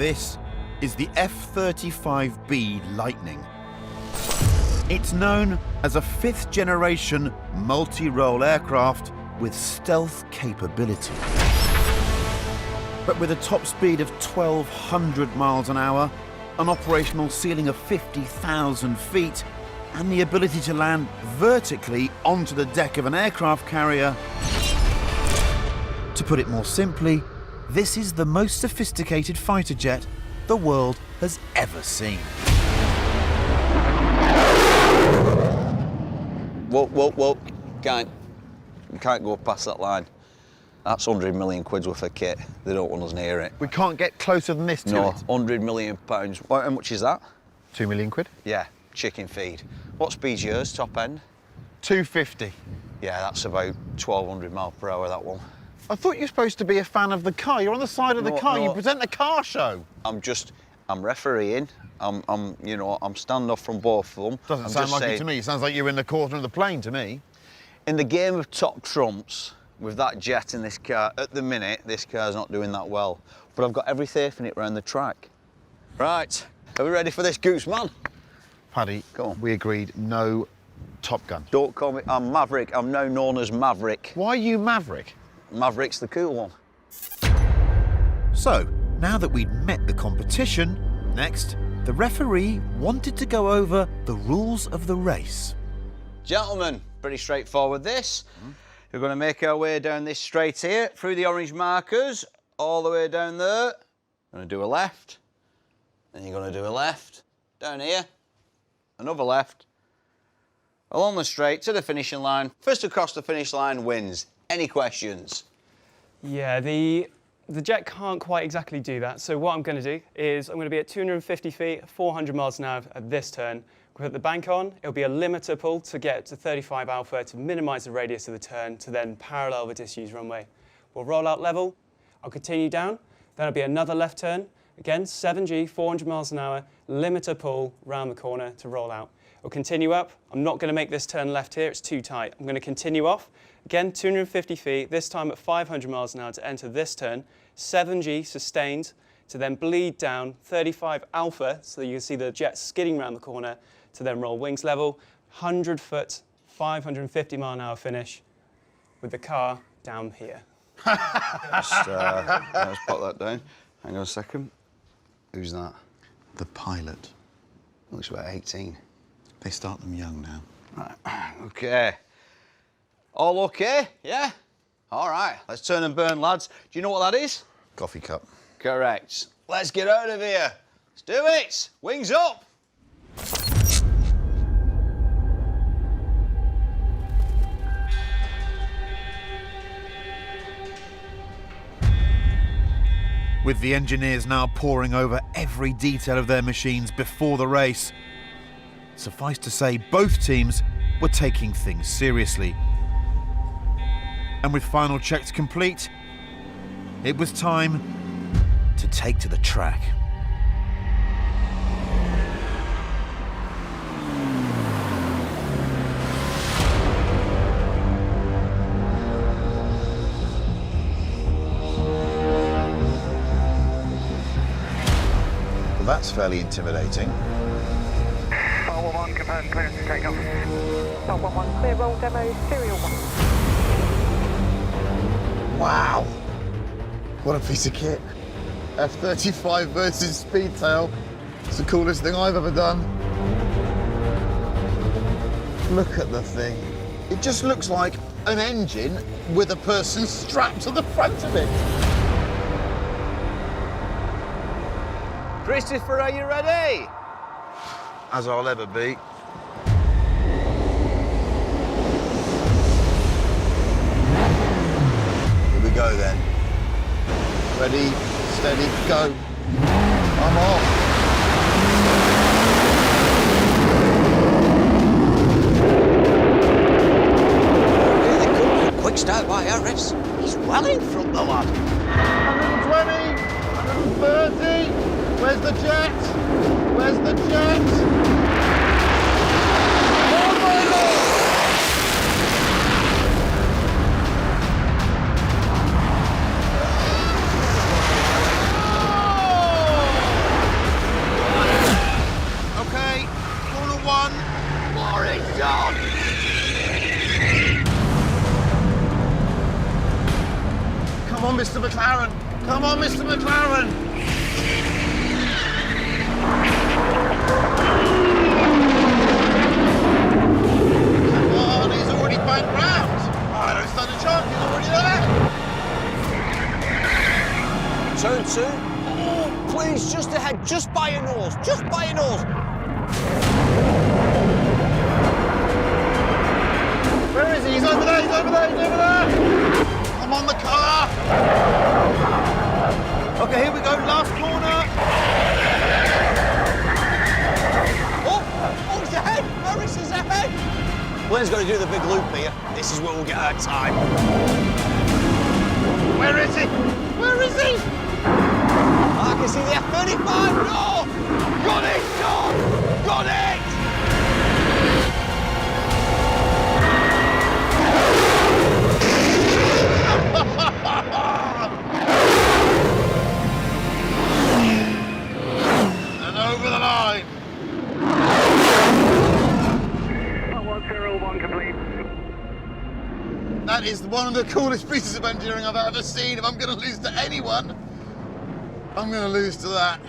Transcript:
This is the F35B Lightning. It's known as a fifth-generation multi-role aircraft with stealth capability. But with a top speed of 1,200 miles an hour, an operational ceiling of 50,000 feet, and the ability to land vertically onto the deck of an aircraft carrier, to put it more simply, this is the most sophisticated fighter jet the world has ever seen. Whoa. You can't go past that line. That's 100 million quid's worth of kit. They don't want us near it. We can't get closer than this to No, it? 100 million pounds. How much is that? 2 million quid? Yeah, chicken feed. What speed's yours, top end? 250. Yeah, that's about 1,200 miles per hour, that one. I thought you were supposed to be a fan of the car. You're on the side of the car. No. You present the car show. I'm refereeing. I'm standing off from both of them. Doesn't sound like it to me. It sounds like you're in the corner of the plane to me. In the game of top trumps, with that jet in this car, at the minute, this car's not doing that well. But I've got every faith in it round the track. Right, are we ready for this, goose man? Paddy, Go on. we agreed no Top Gun. Don't call me, I'm Maverick. I'm now known as Maverick. Why are you Maverick? Maverick's the cool one. So, now that we'd met the competition, next, the referee wanted to go over the rules of the race. Gentlemen, pretty straightforward this. We're going to make our way down this straight here, through the orange markers, all the way down there. Going to do a left, then you're going to do a left, down here, another left, along the straight to the finishing line. First across the finish line wins. Any questions? Yeah, the jet can't quite exactly do that. So what I'm going to do is I'm going to be at 250 feet, 400 miles an hour at this turn. We'll put the bank on. It'll be a limiter pull to get to 35 alpha to minimise the radius of the turn to then parallel the disused runway. We'll roll out level. I'll continue down. Then it'll be another left turn. Again, 7G, 400 miles an hour, limiter pull round the corner to roll out. We'll continue up. I'm not going to make this turn left here. It's too tight. I'm going to continue off. Again, 250 feet, this time at 500 miles an hour to enter this turn. 7G sustained to then bleed down 35 alpha, so you can see the jet skidding around the corner to then roll wings level. 100 foot, 550 mile an hour finish with the car down here. Let's put that down. Hang on a second. Who's that? The pilot. Looks about 18. They start them young now. Right. Okay. All okay? Yeah? All right, let's turn and burn, lads. Do you know what that is? Coffee cup. Correct. Let's get out of here. Let's do it. Wings up. With the engineers now poring over every detail of their machines before the race, suffice to say both teams were taking things seriously. And with final checks complete, it was time to take to the track. Well, that's fairly intimidating. 411, confirmed clearance to take off. 411, clear roll demo, serial 1. Wow! What a piece of kit. F35 versus Speedtail. It's the coolest thing I've ever done. Look at the thing. It just looks like an engine with a person strapped to the front of it. Christopher, are you ready? As I'll ever be. Here we go then. Ready, steady, go. I'm off. Really cool. Quick start by Harris. He's well in front, the lad. 120, 130. Where's the jet? Where's the jet? Oh my Lord! what it's done! Come on, Mr. McLaren. Come on, Mr. McLaren. Come on, he's already banked round. I don't stand a chance, he's already there. Turn two. Oh, please, just ahead, just by your nose, just by your nose. Where is he? He's over there, he's over there, he's over there. I'm on the car. Okay, here we go, last corner. Oh, he's ahead. Harris is ahead. Glenn's got to do the big loop here. This is where we'll get our time. Where is he? Where is he? I can see the F35. No! Got it! No! Got it! And over the line. 101 complete. That is one of the coolest pieces of engineering I've ever seen. If I'm going to lose to anyone, I'm going to lose to that.